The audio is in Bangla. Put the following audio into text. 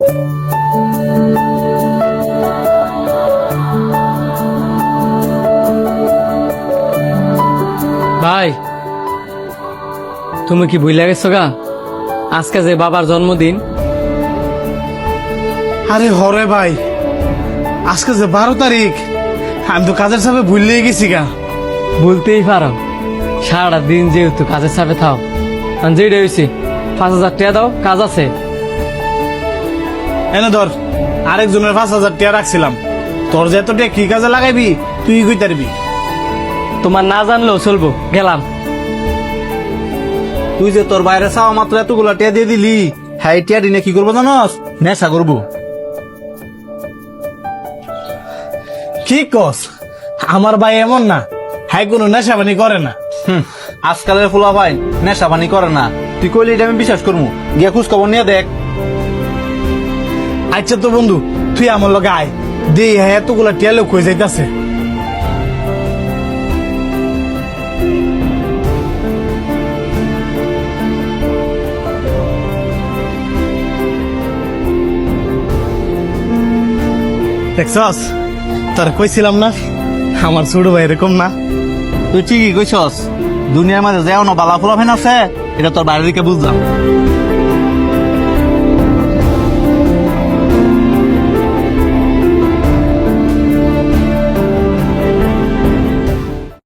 ভাই তুমি কি ভুলে গেছো গা আজকে যে বাবার জন্মদিন? আরে হরে ভাই, আজকে যে 12 তারিখ, আমি তো কাজের চাপে ভুললেই গেছি গা। বলতেই পারো, সারাটা দিন যেহেতু কাজের চাপে থাও, যেটা হয়েছে 5,000 টাকা দাও, কাজ আছে। এনে ধর, আরেকজনের 5,000 টাকা রাখছিলাম। তোর যে এত টাকা কি কাজে লাগাইবি তুই কই তারবি। তোমার না জানলেও চলবো, গেলাম। তুই যে তোর বাইরে চাওয়া মাত্র এতগুলা টিয়া দিয়ে দিলি, হ্যাঁ টিয়া দিনে কি করবো জানস? নেশা করবো। কি কস? আমার ভাই এমন না, হ্যাঁ কোনো নেশাবানি করে না। আজকালের ফুলা ভাই নেশা পানি করে না। তুই কইলি এটা আমি বিশ্বাস করবো? গিয়া খোঁজ খবর নিয়ে দেখ। আচ্ছা তো বন্ধু, তুই আমার লগে আয়, দেই হ্যাঁ এতগুলা টিয়া লোক হয়ে যাইতাছে। দেখছস, তোর কইছিলাম না আমার ছোট ভাই এরকম না। তুই ঠিকই কইছস, দুনিয়ার মাঝে যেও না বালা ফুলা ফেন আছে, এটা তোর বাইরে দিকে বুঝলাম।